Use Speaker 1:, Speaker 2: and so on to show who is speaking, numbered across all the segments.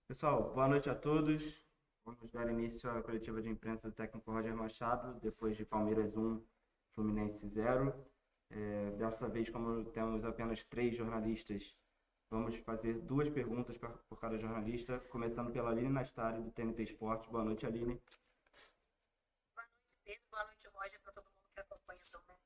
Speaker 1: Pessoal, boa noite a todos. Vamos dar início à coletiva de imprensa do técnico Roger Machado, depois de Palmeiras 1, Fluminense 0. Dessa vez, como temos apenas 3 jornalistas, vamos fazer 2 perguntas por cada jornalista, começando pela Aline Nastari, do TNT Esportes. Boa noite, Aline.
Speaker 2: Boa noite, Pedro. Boa noite, Roger, para todo mundo que acompanha também.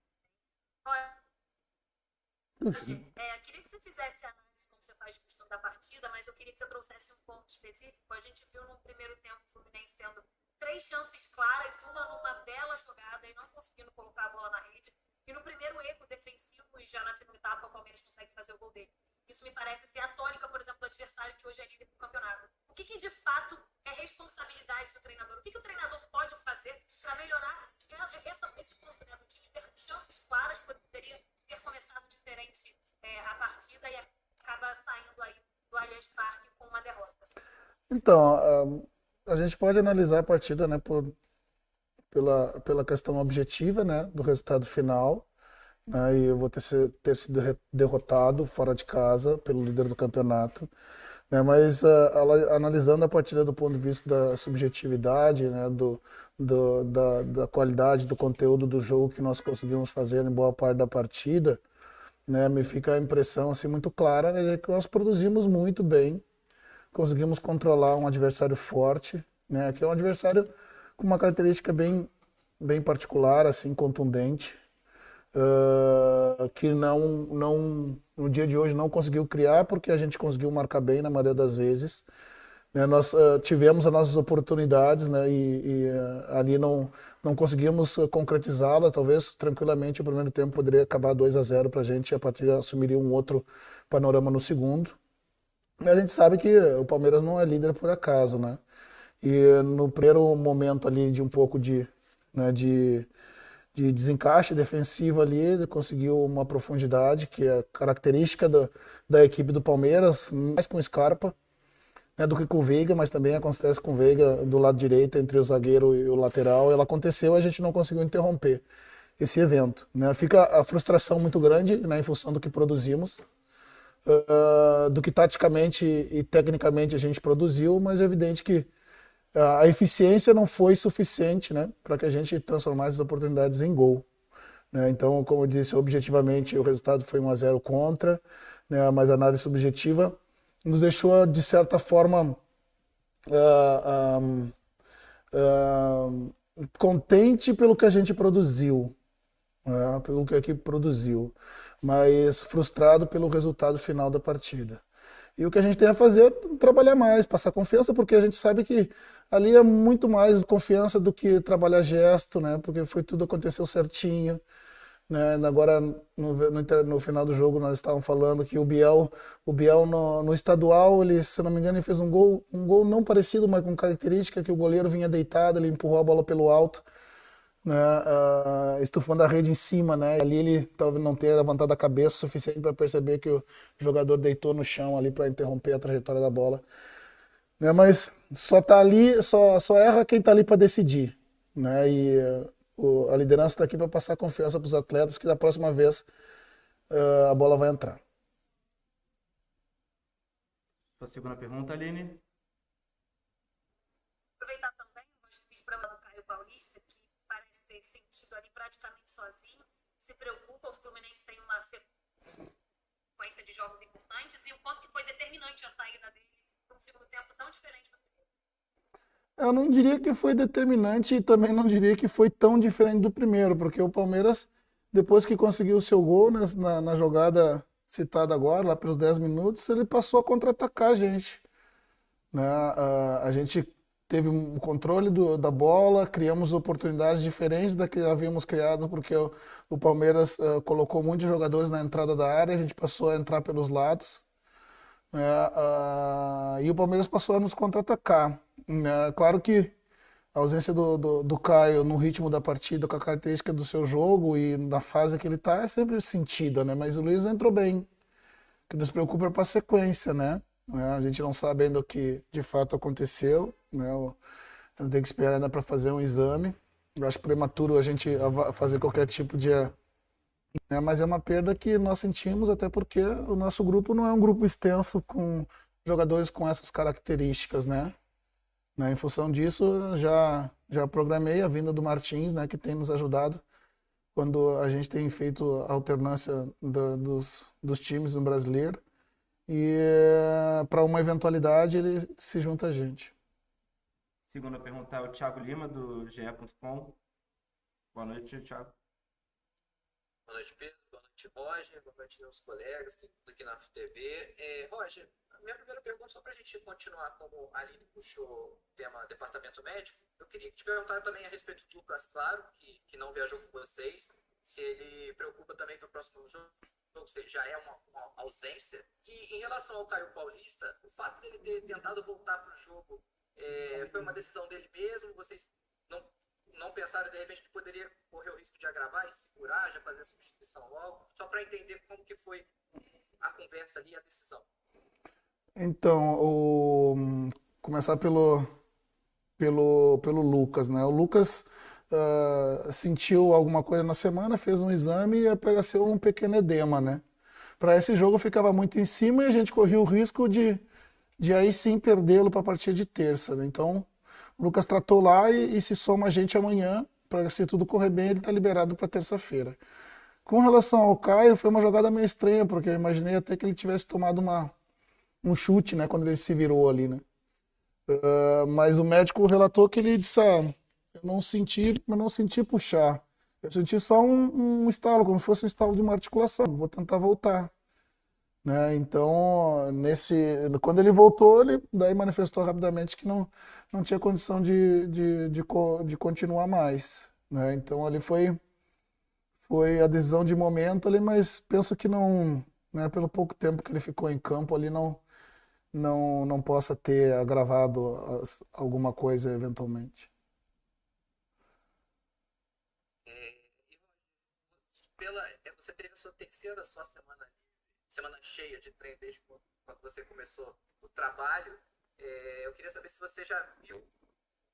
Speaker 2: Roger, queria que você fizesse a análise como você faz costume da partida, mas eu queria que você trouxesse um ponto específico. A gente viu no primeiro tempo o Fluminense tendo 3 chances claras, uma numa bela jogada e não conseguindo colocar a bola na rede. E no primeiro erro defensivo, e já na segunda etapa, o Palmeiras consegue fazer o gol dele. Isso me parece ser a tônica, por exemplo, do adversário que hoje é líder do campeonato. O que de fato é responsabilidade do treinador? O que o treinador pode fazer para melhorar esse ponto, né? O time ter chances claras, poderia ter começado diferente a partida e acaba saindo aí do Allianz Parque com uma derrota.
Speaker 3: Então, a gente pode analisar a partida, né, pela questão objetiva, né, do resultado final, né, e eu vou ter sido derrotado fora de casa pelo líder do campeonato, né, mas analisando a partida do ponto de vista da subjetividade, né, da qualidade do conteúdo do jogo que nós conseguimos fazer em boa parte da partida, né, me fica a impressão assim, muito clara, né, que nós produzimos muito bem, conseguimos controlar um adversário forte, né, que é um adversário com uma característica bem particular, assim, contundente, que no dia de hoje não conseguiu criar, porque a gente conseguiu marcar bem na maioria das vezes. Né, nós tivemos as nossas oportunidades, né, ali não conseguimos concretizá-las. Talvez tranquilamente o primeiro tempo poderia acabar 2-0 para a gente e a partida assumiria um outro panorama no segundo. A gente sabe que o Palmeiras não é líder por acaso, né? E no primeiro momento ali de um pouco né, de desencaixe defensivo ali, ele conseguiu uma profundidade que é característica da equipe do Palmeiras, mais com o Scarpa, né, do que com o Veiga, mas também acontece com o Veiga do lado direito, entre o zagueiro e o lateral. Ela aconteceu e a gente não conseguiu interromper esse evento, né? Fica a frustração muito grande, né, em função do que produzimos, do que taticamente e tecnicamente a gente produziu, mas é evidente que a eficiência não foi suficiente, né, para que a gente transformasse as oportunidades em gol. Né? Então, como eu disse, objetivamente o resultado foi 1-0 contra, né, mas a análise subjetiva nos deixou, de certa forma, ah, ah, contente pelo que a gente produziu, né, pelo que a equipe produziu, mas frustrado pelo resultado final da partida. E o que a gente tem a fazer é trabalhar mais, passar confiança, porque a gente sabe que ali é muito mais confiança do que trabalhar gesto, né? Porque foi tudo aconteceu certinho, né? Agora no final do jogo nós estávamos falando que o Biel no estadual, ele, se não me engano, ele fez um gol não parecido, mas com característica que o goleiro vinha deitado, ele empurrou a bola pelo alto, né, estufando a rede em cima, né? E ali ele talvez não tenha levantado a cabeça o suficiente para perceber que o jogador deitou no chão ali para interromper a trajetória da bola, né? Mas só tá ali, só erra quem tá ali para decidir, né? E a liderança está aqui para passar confiança para os atletas que da próxima vez a bola vai entrar.
Speaker 1: Sua segunda pergunta, Aline.
Speaker 2: Aproveitar também, eu fiz para o Caio Paulista, que parece ter sentido ali praticamente sozinho, se preocupa, o Fluminense tem uma sequência de jogos importantes e o quanto que foi determinante a saída dele para um segundo tempo tão diferente do primeiro.
Speaker 3: Eu não diria que foi determinante e também não diria que foi tão diferente do primeiro, porque o Palmeiras, depois que conseguiu o seu gol, né, na jogada citada agora, lá pelos 10 minutos, ele passou a contra-atacar a gente, né? A gente teve um controle da bola, criamos oportunidades diferentes da que havíamos criado, porque o Palmeiras colocou muitos jogadores na entrada da área, a gente passou a entrar pelos lados, né? E o Palmeiras passou a nos contra-atacar, né? Claro que a ausência do Caio no ritmo da partida, com a característica do seu jogo e na fase que ele está, é sempre sentida, né? Mas o Luiz entrou bem. O que nos preocupa é para a sequência, né? A gente não sabe ainda o que de fato aconteceu, né? Tem que esperar ainda para fazer um exame. Eu acho prematuro a gente fazer qualquer tipo de, né? Mas é uma perda que nós sentimos, até porque o nosso grupo não é um grupo extenso com jogadores com essas características, né? Em função disso, já programei a vinda do Martins, né, que tem nos ajudado quando a gente tem feito a alternância dos times no brasileiro. E para uma eventualidade ele se junta a gente.
Speaker 1: Segunda pergunta é o Thiago Lima, do ge.com. Boa noite, Thiago.
Speaker 4: Boa noite, Pedro. Boa noite, Roger. Boa noite, meus colegas, tudo aqui na FTV. Roger, a minha primeira pergunta, só para a gente continuar, como a Aline puxou o tema departamento médico, eu queria te perguntar também a respeito do Lucas Claro, que não viajou com vocês, se ele preocupa também para o próximo jogo, ou seja, já é uma ausência. E em relação ao Caio Paulista, o fato dele ter tentado voltar para o jogo foi uma decisão dele mesmo? Vocês não pensaram, de repente, que poderia correr o risco de agravar e segurar, já fazer a substituição logo? Só para entender como que foi a conversa ali e a decisão.
Speaker 3: Então, começar pelo Lucas, né? O Lucas sentiu alguma coisa na semana, fez um exame e apareceu um pequeno edema, né? Para esse jogo ficava muito em cima e a gente corria o risco de aí sim perdê-lo para a partir de terça, né? Então, o Lucas tratou lá e se soma a gente amanhã, para se tudo correr bem, ele está liberado para terça-feira. Com relação ao Caio, foi uma jogada meio estranha, porque eu imaginei até que ele tivesse tomado um chute, né, quando ele se virou ali, né? Mas o médico relatou que ele disse, eu não senti puxar. Eu senti só um estalo, como se fosse um estalo de uma articulação. Vou tentar voltar. Né? Então, quando ele voltou, ele daí manifestou rapidamente que não tinha condição de continuar mais. Né? Então, ali foi a decisão de momento ali, mas penso que não, né, pelo pouco tempo que ele ficou em campo ali, não possa ter agravado alguma coisa eventualmente.
Speaker 4: Você teve a sua terceira semana cheia de treino desde quando você começou o trabalho. Eu queria saber se você já viu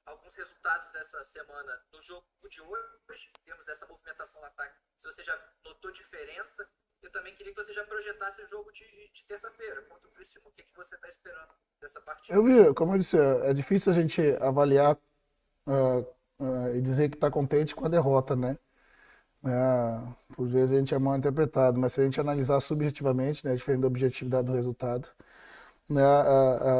Speaker 4: alguns resultados dessa semana no jogo de hoje, em termos dessa movimentação no ataque, se você já notou diferença. Eu também queria que você já projetasse o jogo de terça-feira contra o Criciúma. O que você está esperando dessa partida?
Speaker 3: Eu vi, como eu disse, é difícil a gente avaliar e dizer que está contente com a derrota, né? Por vezes a gente é mal interpretado, mas se a gente analisar subjetivamente, né, diferente da objetividade do resultado, né,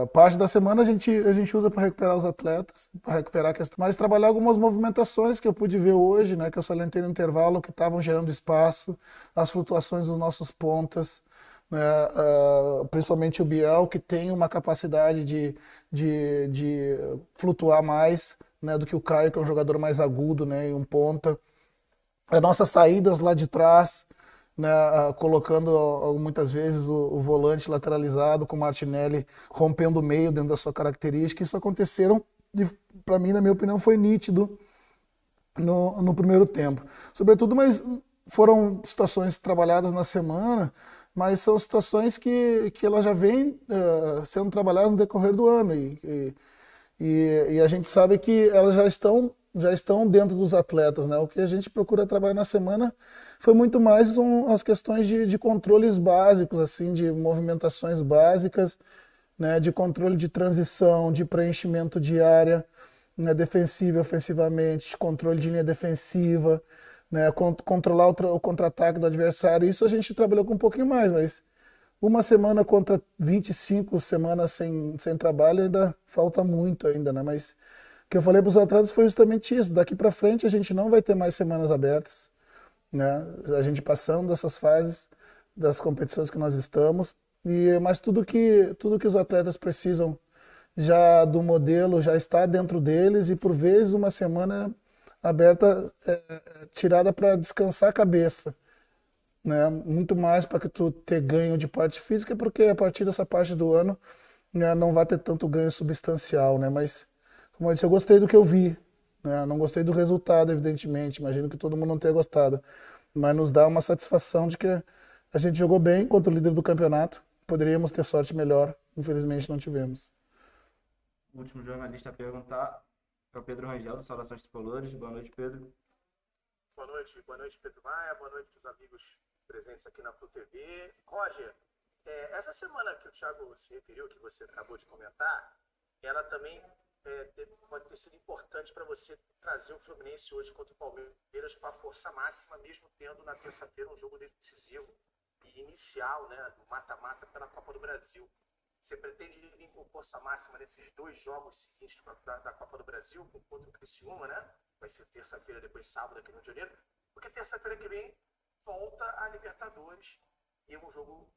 Speaker 3: a parte da semana a gente usa para recuperar os atletas, para recuperar a questão, mas trabalhar algumas movimentações que eu pude ver hoje, né, que eu salientei no intervalo, que estavam gerando espaço, as flutuações dos nossos pontas, né, principalmente o Biel, que tem uma capacidade de flutuar mais, né, do que o Caio, que é um jogador mais agudo, né, e um ponta. As nossas saídas lá de trás, né, colocando muitas vezes o volante lateralizado com o Martinelli rompendo o meio dentro da sua característica. Isso aconteceram e, para mim, na minha opinião, foi nítido no primeiro tempo. Sobretudo, mas foram situações trabalhadas na semana, mas são situações que elas já vêm sendo trabalhadas no decorrer do ano e a gente sabe que elas já estão dentro dos atletas, né? O que a gente procura trabalhar na semana foi muito mais as questões de controles básicos, assim, de movimentações básicas, né? De controle de transição, de preenchimento de área, né? Defensiva e ofensivamente, de controle de linha defensiva, né? Controlar o contra-ataque do adversário. Isso a gente trabalhou com um pouquinho mais, mas uma semana contra 25 semanas sem trabalho ainda falta muito ainda, né? Mas o que eu falei para os atletas foi justamente isso. Daqui para frente a gente não vai ter mais semanas abertas, né? A gente passando dessas fases das competições que nós estamos, mas tudo que os atletas precisam já do modelo já está dentro deles e por vezes uma semana aberta tirada para descansar a cabeça, né? Muito mais para que tu ter ganho de parte física, porque a partir dessa parte do ano, né, não vai ter tanto ganho substancial, né? Mas como eu disse, eu gostei do que eu vi, né? Não gostei do resultado, evidentemente. Imagino que todo mundo não tenha gostado. Mas nos dá uma satisfação de que a gente jogou bem contra o líder do campeonato. Poderíamos ter sorte melhor. Infelizmente não tivemos.
Speaker 1: O último jornalista a perguntar é o Pedro Rangel, do Saudações Tricolores. Boa noite, Pedro.
Speaker 5: Boa noite, Pedro Maia. Boa noite, os amigos presentes aqui na Flu TV. Roger, Essa semana que o Thiago se referiu, que você acabou de comentar, ela também pode ter sido importante para você trazer o Fluminense hoje contra o Palmeiras com a força máxima, mesmo tendo na terça-feira um jogo decisivo e inicial, né, do mata-mata pela Copa do Brasil. Você pretende vir com força máxima nesses 2 jogos seguintes da Copa do Brasil, contra o Criciúma, né? Vai ser terça-feira, depois sábado aqui no Rio de Janeiro, porque terça-feira que vem volta a Libertadores e é um jogo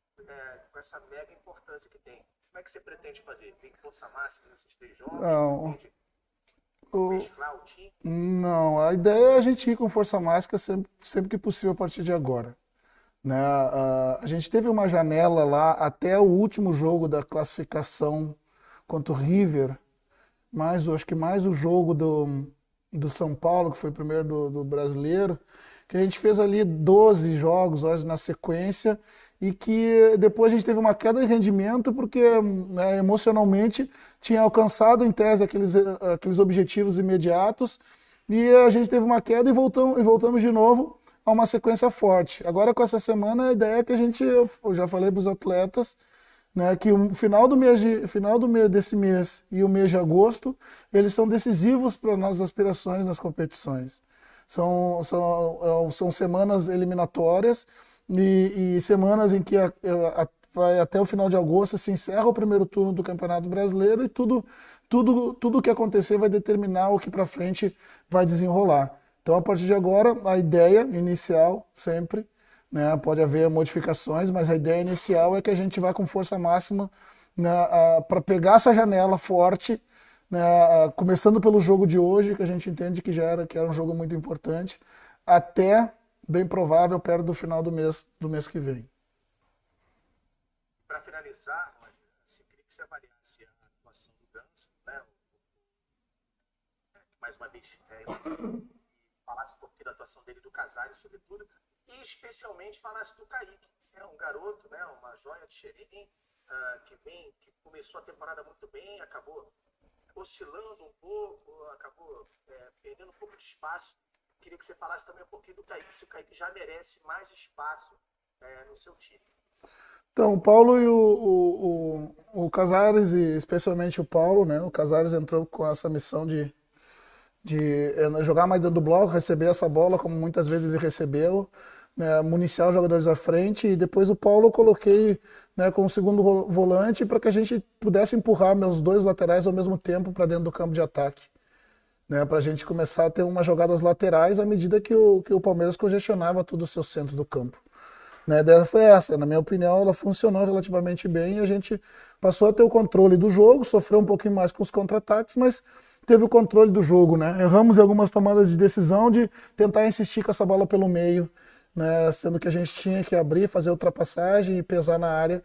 Speaker 5: com essa mega importância que tem. Como é que você pretende fazer? Tem força máxima nesses 3 jogos?
Speaker 3: Não,
Speaker 5: Pretende
Speaker 3: o-
Speaker 5: mesclar o time?
Speaker 3: não, a ideia é a gente ir com força máxima sempre que possível a partir de agora. Né? A gente teve uma janela lá até o último jogo da classificação contra o River, acho que mais o jogo do São Paulo, que foi o primeiro do brasileiro, que a gente fez ali 12 jogos hoje na sequência e que depois a gente teve uma queda de rendimento porque né, emocionalmente tinha alcançado em tese aqueles objetivos imediatos e a gente teve uma queda e voltamos de novo a uma sequência forte. Agora com essa semana a ideia é que eu já falei para os atletas, né, que o final desse mês e o mês de agosto, eles são decisivos para nossas aspirações nas competições. São semanas eliminatórias e semanas em que vai até o final de agosto se encerra o primeiro turno do Campeonato Brasileiro e tudo que acontecer vai determinar o que para frente vai desenrolar. Então, a partir de agora, a ideia inicial sempre, né, pode haver modificações, mas a ideia inicial é que a gente vá com força máxima, né, para pegar essa janela forte, né, começando pelo jogo de hoje, que a gente entende que era um jogo muito importante, até, bem provável, perto do final do mês que vem.
Speaker 5: Para finalizar, Roger, assim, queria que você avaliasse a atuação do Ganso, né? Mais uma vez, falasse um pouquinho da atuação dele, do Casares, sobretudo, e especialmente falasse do Kaique, é um garoto, né, uma joia de xerém, que começou a temporada muito bem, acabou oscilando um pouco, acabou perdendo um pouco de espaço. Queria que você falasse também um pouquinho do Kaique, se o Kaique já merece mais espaço no seu time.
Speaker 3: Então, o Paulo e o Casares, e especialmente o Paulo, né? O Casares entrou com essa missão de jogar mais dentro do bloco, receber essa bola, como muitas vezes ele recebeu, né, municiar os jogadores à frente, e depois o Paulo eu coloquei, né, como segundo volante para que a gente pudesse empurrar meus 2 laterais ao mesmo tempo para dentro do campo de ataque. Né, para a gente começar a ter umas jogadas laterais à medida que o Palmeiras congestionava todo o seu centro do campo. Né, a ideia foi essa, na minha opinião, ela funcionou relativamente bem e a gente passou a ter o controle do jogo, sofreu um pouquinho mais com os contra-ataques, mas teve o controle do jogo, né? Erramos em algumas tomadas de decisão de tentar insistir com essa bola pelo meio, né? Sendo que a gente tinha que abrir, fazer ultrapassagem e pesar na área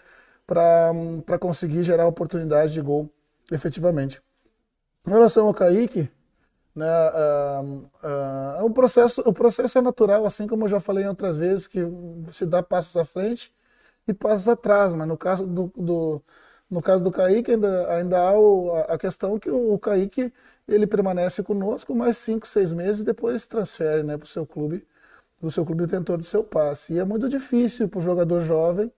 Speaker 3: para conseguir gerar oportunidade de gol efetivamente. Em relação ao Kaique, né, o processo é natural, assim como eu já falei em outras vezes, que se dá passos à frente e passos atrás, mas no caso do Kaique ainda há a questão que o Kaique ele permanece conosco mais 5, 6 meses e depois transfere, né, para o seu clube detentor do seu passe. E é muito difícil para o jogador jovem,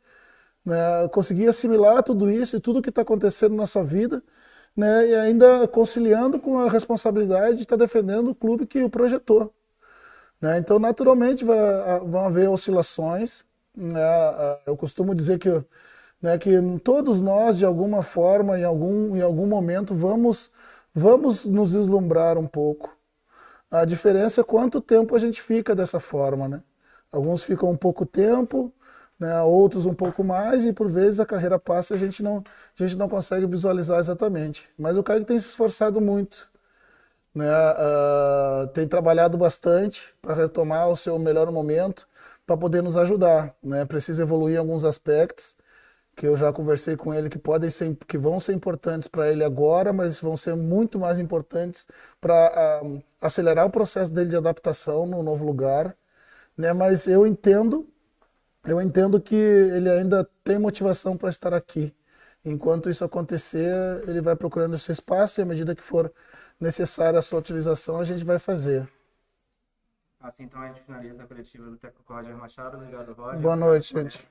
Speaker 3: né, conseguir assimilar tudo isso e tudo que está acontecendo na sua vida, né, e ainda conciliando com a responsabilidade de estar defendendo o clube que o projetou. Né? Então, naturalmente, vão haver oscilações. Né? Eu costumo dizer que todos nós, de alguma forma, em algum momento, vamos nos deslumbrar um pouco. A diferença é quanto tempo a gente fica dessa forma. Né? Alguns ficam um pouco tempo, né? Outros um pouco mais, e por vezes a carreira passa e a gente não consegue visualizar exatamente. Mas o Kaique tem se esforçado muito. Né? Tem trabalhado bastante para retomar o seu melhor momento, para poder nos ajudar. Né? Precisa evoluir em alguns aspectos, que eu já conversei com ele, que vão ser importantes para ele agora, mas vão ser muito mais importantes para acelerar o processo dele de adaptação no novo lugar. Né? Mas eu entendo que ele ainda tem motivação para estar aqui. Enquanto isso acontecer, ele vai procurando o seu espaço e à medida que for necessária a sua utilização, a gente vai fazer.
Speaker 1: Assim, então a gente finaliza a coletiva do técnico Roger Machado. Obrigado, Roger.
Speaker 3: Boa noite, gente.